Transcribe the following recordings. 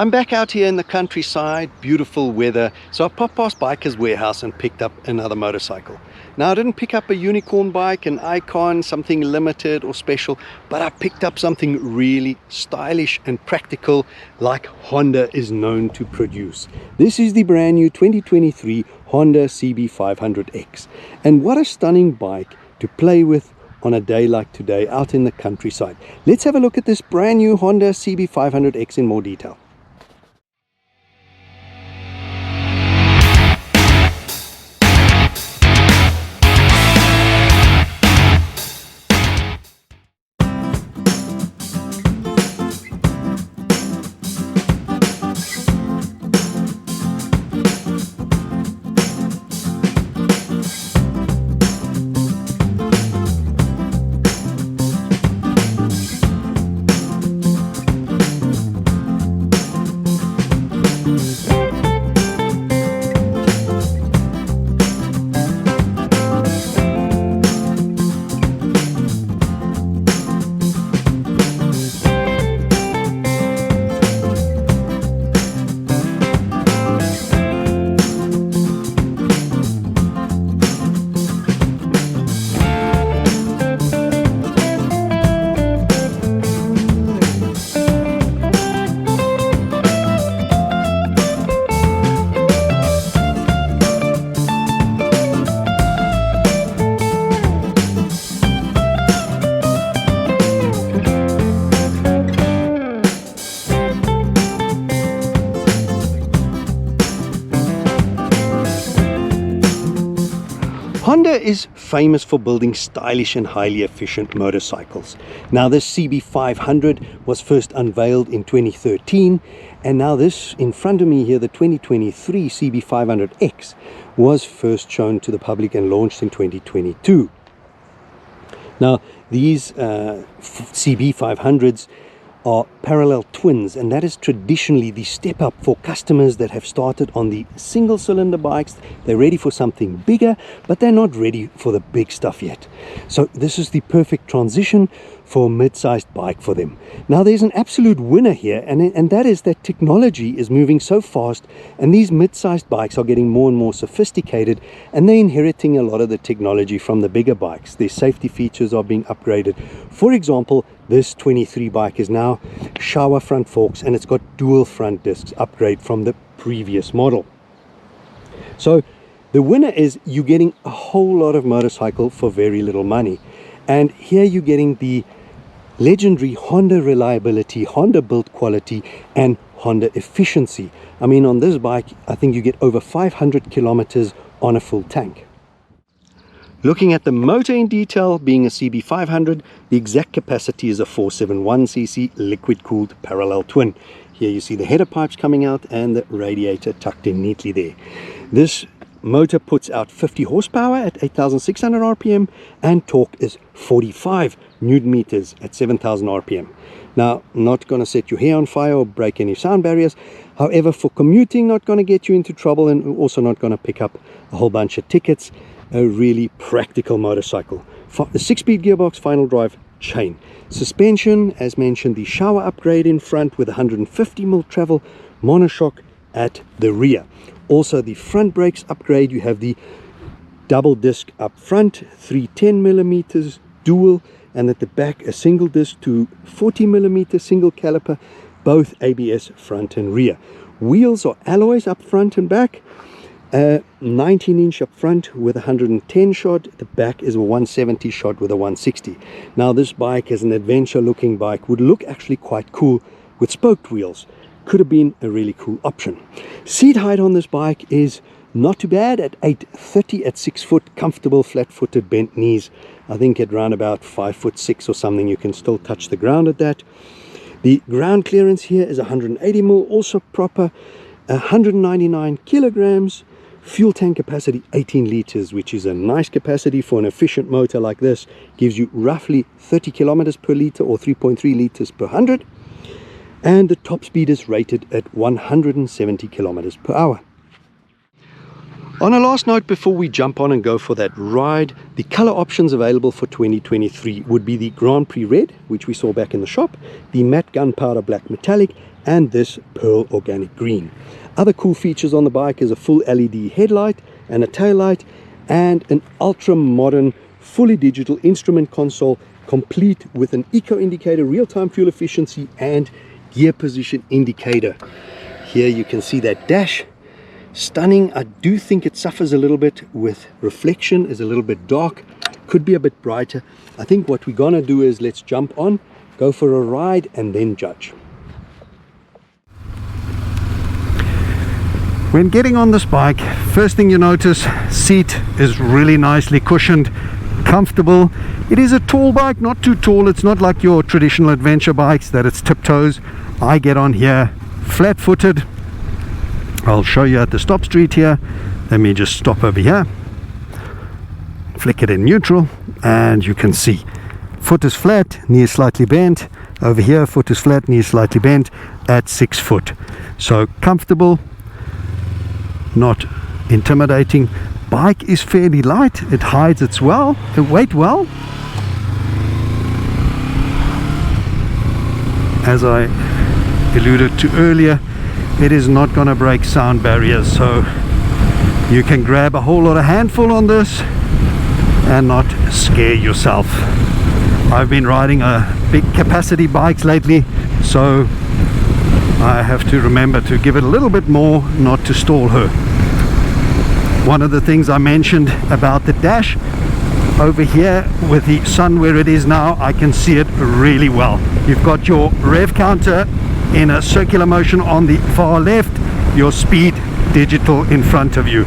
I'm back out here in the countryside, beautiful weather, so I popped past Biker's Warehouse and picked up another motorcycle. Now I didn't pick up a unicorn bike, an icon, something limited or special, but I picked up something really stylish and practical like Honda is known to produce. This is the brand new 2023 Honda CB500X, and what a stunning bike to play with on a day like today out in the countryside. Let's have a look at this brand new Honda CB500X in more detail. Honda is famous for building stylish and highly efficient motorcycles. Now this CB500 was first unveiled in 2013, and now this in front of me here, the 2023 CB500X, was first shown to the public and launched in 2022. Now these CB500s are parallel twins, and that is traditionally the step up for customers that have started on the single cylinder bikes. They're ready for something bigger, but they're not ready for the big stuff yet. So this is the perfect transition for a mid-sized bike for them. Now there's an absolute winner here, and that is that technology is moving so fast, and these mid-sized bikes are getting more and more sophisticated, and they're inheriting a lot of the technology from the bigger bikes. Their safety features are being upgraded. For example, this 23 bike is now shower front forks, and it's got dual front discs upgrade from the previous model. So the winner is you're getting a whole lot of motorcycle for very little money, and here you're getting the legendary Honda reliability, Honda build quality, and Honda efficiency. I mean, on this bike I think you get over 500 kilometers on a full tank. Looking at the motor in detail, being a CB500, the exact capacity is a 471cc liquid-cooled parallel twin. Here you see the header pipes coming out and the radiator tucked in neatly there. This motor puts out 50 horsepower at 8,600 RPM, and torque is 45 Newton meters at 7,000 RPM. Now, not going to set your hair on fire or break any sound barriers. However, for commuting, not going to get you into trouble, and also not going to pick up a whole bunch of tickets. A really practical motorcycle. A 6-speed gearbox, final drive chain. Suspension, as mentioned, the shower upgrade in front with 150mm travel, monoshock at the rear. Also the front brakes upgrade, you have the double disc up front, 310mm dual, and at the back a single disc to 40mm single caliper, both ABS front and rear. Wheels are alloys up front and back. 19-inch up front with 110 shot. The back is a 170 shot with a 160. Now this bike, as an adventure looking bike, would look actually quite cool with spoked wheels. Could have been a really cool option. Seat height on this bike is not too bad at 8.30 at 6 foot, comfortable flat-footed bent knees. I think at around about 5'6" or something you can still touch the ground at that. The ground clearance here is 180mm, also proper, 199 kilograms. Fuel tank capacity 18 liters, which is a nice capacity for an efficient motor like this. Gives you roughly 30 kilometers per liter or 3.3 liters per 100, and the top speed is rated at 170 kilometers per hour. On a last note before we jump on and go for that ride, the color options available for 2023 would be the Grand Prix Red, which we saw back in the shop, the Matte Gunpowder Black Metallic, and this pearl organic green. Other cool features on the bike is a full LED headlight and a tail light, and an ultra modern fully digital instrument console complete with an eco indicator, real-time fuel efficiency and gear position indicator. Here you can see that dash, stunning. I do think it suffers a little bit with reflection, is a little bit dark, could be a bit brighter. I think what we're gonna do is let's jump on, go for a ride and then judge. When getting on this bike, first thing you notice, seat is really nicely cushioned, comfortable. It is a tall bike, not too tall. It's not like your traditional adventure bikes that it's tiptoes. I get on here flat-footed. I'll show you at the stop street here. Let me just stop over here, flick it in neutral, and you can see foot is flat, knee is slightly bent. Over here, foot is flat, knee is slightly bent at 6 foot. So comfortable, not intimidating. Bike is fairly light, it hides its weight well. As I alluded to earlier, it is not going to break sound barriers, so you can grab a whole lot of handful on this and not scare yourself. I've been riding big capacity bikes lately, so I have to remember to give it a little bit more, not to stall her. One of the things I mentioned about the dash, over here with the sun where it is now, I can see it really well. You've got your rev counter in a circular motion on the far left, your speed digital in front of you.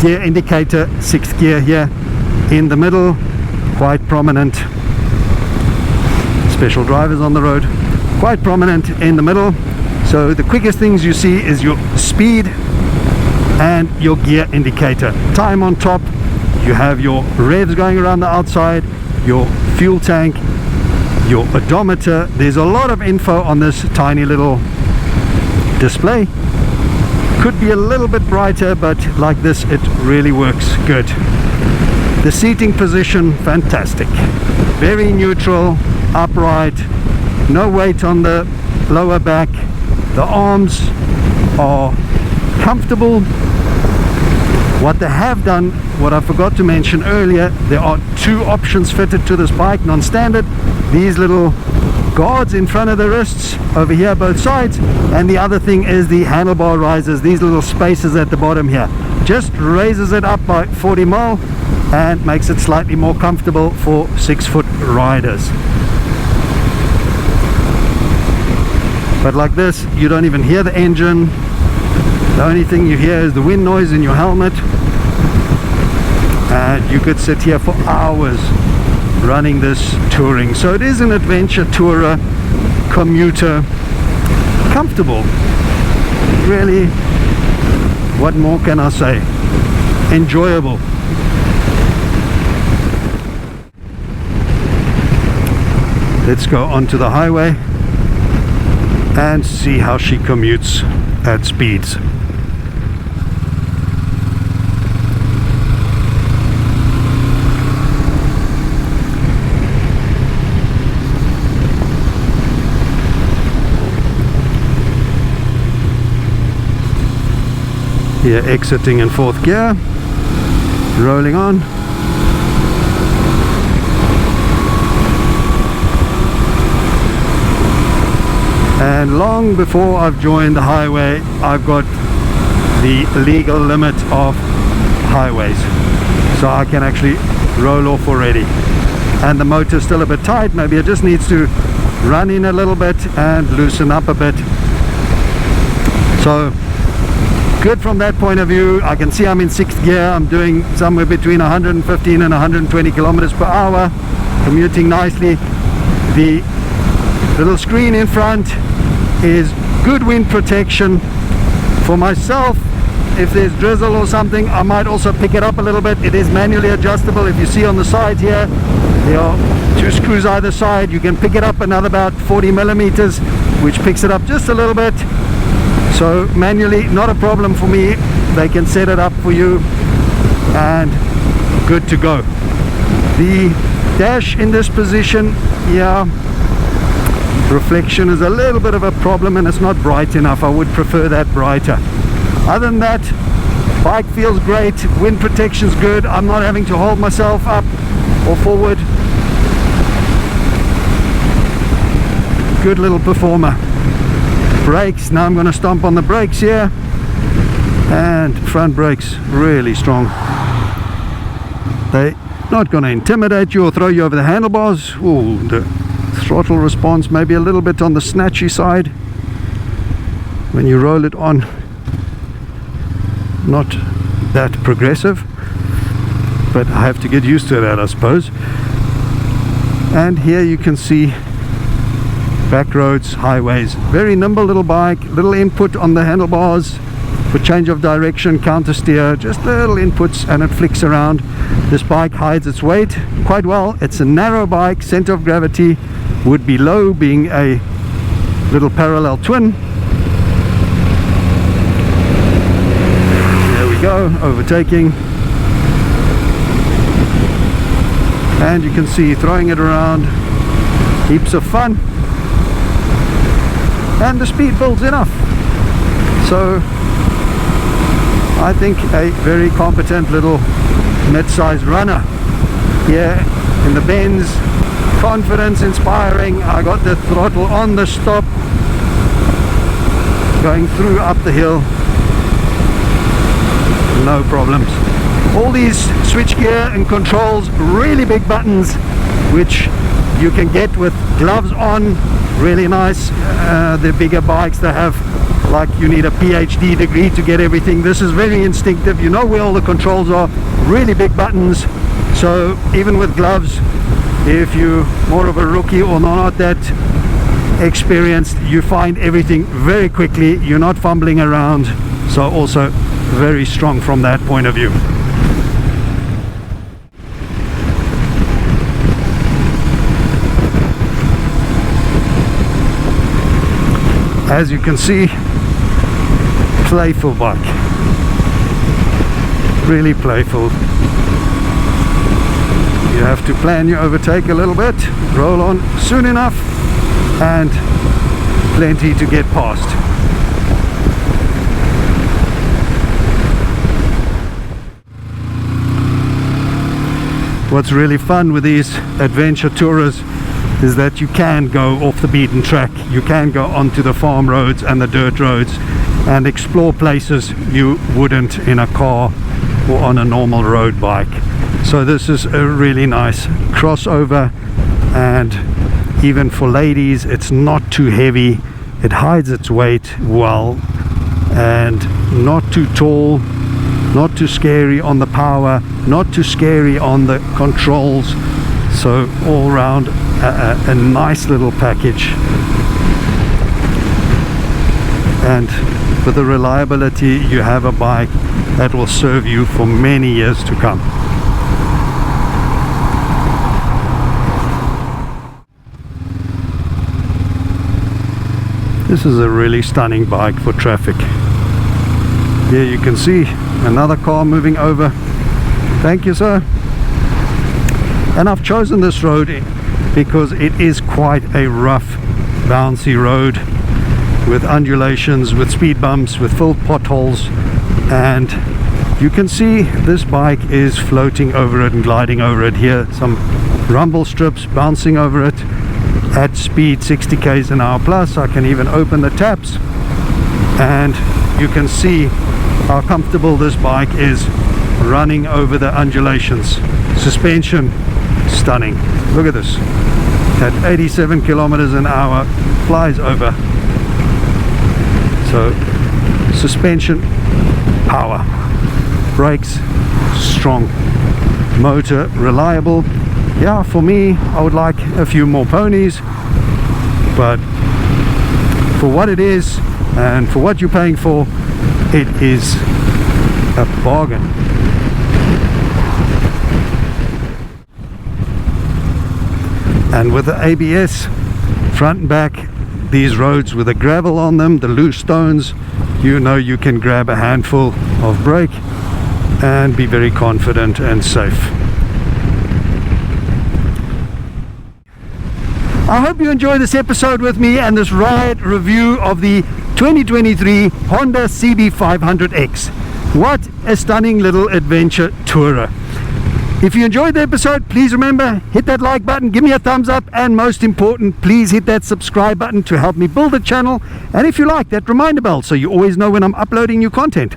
Gear indicator, 6th gear here in the middle, quite prominent. Special drivers on the road, quite prominent in the middle. So the quickest things you see is your speed and your gear indicator. Time on top, you have your revs going around the outside, your fuel tank, your odometer. There's a lot of info on this tiny little display. Could be a little bit brighter, but like this it really works good. The seating position, fantastic. Very neutral, upright, no weight on the lower back. The arms are comfortable. What they have done, what I forgot to mention earlier, there are 2 options fitted to this bike, non-standard. These little guards in front of the wrists over here, both sides, and the other thing is the handlebar risers, these little spaces at the bottom here. Just raises it up by 40 mil and makes it slightly more comfortable for 6-foot riders. But like this, you don't even hear the engine. The only thing you hear is the wind noise in your helmet, and you could sit here for hours running this touring. So it is an adventure tourer, commuter, comfortable. Really, what more can I say? Enjoyable. Let's go onto the highway and see how she commutes at speeds. Here exiting in 4th gear, rolling on. And long before I've joined the highway, I've got the legal limit of highways, so I can actually roll off already. And the motor's still a bit tight, maybe it just needs to run in a little bit and loosen up a bit. So good from that point of view. I can see I'm in 6th gear. I'm doing somewhere between 115 and 120 kilometers per hour, commuting nicely. The little screen in front is good wind protection. For myself, if there's drizzle or something, I might also pick it up a little bit. It is manually adjustable. If you see on the side here, there are 2 screws either side. You can pick it up another about 40 millimeters, which picks it up just a little bit. So manually, not a problem for me. They can set it up for you and good to go. The dash in this position, yeah, reflection is a little bit of a problem and it's not bright enough. I would prefer that brighter. Other than that, bike feels great, wind protection's good, I'm not having to hold myself up or forward. Good little performer. Brakes, now I'm going to stomp on the brakes here, and front brakes really strong. They're not going to intimidate you or throw you over the handlebars. Ooh, the throttle response maybe a little bit on the snatchy side when you roll it on. Not that progressive, but I have to get used to that, I suppose. And here you can see back roads, highways, very nimble little bike, little input on the handlebars for change of direction, counter steer, just little inputs, and it flicks around. This bike hides its weight quite well. It's a narrow bike, center of gravity would be low, being a little parallel twin. Go, overtaking, and you can see throwing it around, heaps of fun, and the speed builds enough. So I think a very competent little mid-sized runner here in the bends, confidence inspiring. I got the throttle on the stop, going through up the hill. No problems. All these switch gear and controls, really big buttons, which you can get with gloves on. Really nice. The bigger bikes, they have, like, you need a PhD degree to get everything. This is very instinctive. You know where all the controls are. Really big buttons. So even with gloves, if you're more of a rookie or not that experienced, you find everything very quickly. You're not fumbling around. So also very strong from that point of view. As you can see, playful bike, really playful. You have to plan your overtake a little bit, roll on soon enough, and plenty to get past. What's really fun with these adventure tourers is that you can go off the beaten track. You can go onto the farm roads and the dirt roads and explore places you wouldn't in a car or on a normal road bike. So this is a really nice crossover, and even for ladies, it's not too heavy. It hides its weight well, and not too tall, not too scary on the power, not too scary on the controls. So all round a nice little package, and with the reliability, you have a bike that will serve you for many years to come. This is a really stunning bike for traffic. Here you can see another car moving over. Thank you, sir. And I've chosen this road because it is quite a rough, bouncy road with undulations, with speed bumps, with filled potholes, and you can see this bike is floating over it and gliding over it. Here some rumble strips bouncing over it at speed 60 k's an hour plus. I can even open the taps and you can see how comfortable this bike is running over the undulations. Suspension, stunning. Look at this. At 87 kilometers an hour, flies over. So suspension, power. Brakes, strong. Motor, reliable. Yeah, for me, I would like a few more ponies, but for what it is and for what you're paying for, it is a bargain. And with the ABS front and back, these roads with the gravel on them, the loose stones, you know you can grab a handful of brake and be very confident and safe. I hope you enjoy this episode with me and this ride review of the 2023 Honda CB500X. What a stunning little adventure tourer. If you enjoyed the episode, please remember, hit that like button, give me a thumbs up, and most important, please hit that subscribe button to help me build the channel. And if you like, that reminder bell so you always know when I'm uploading new content.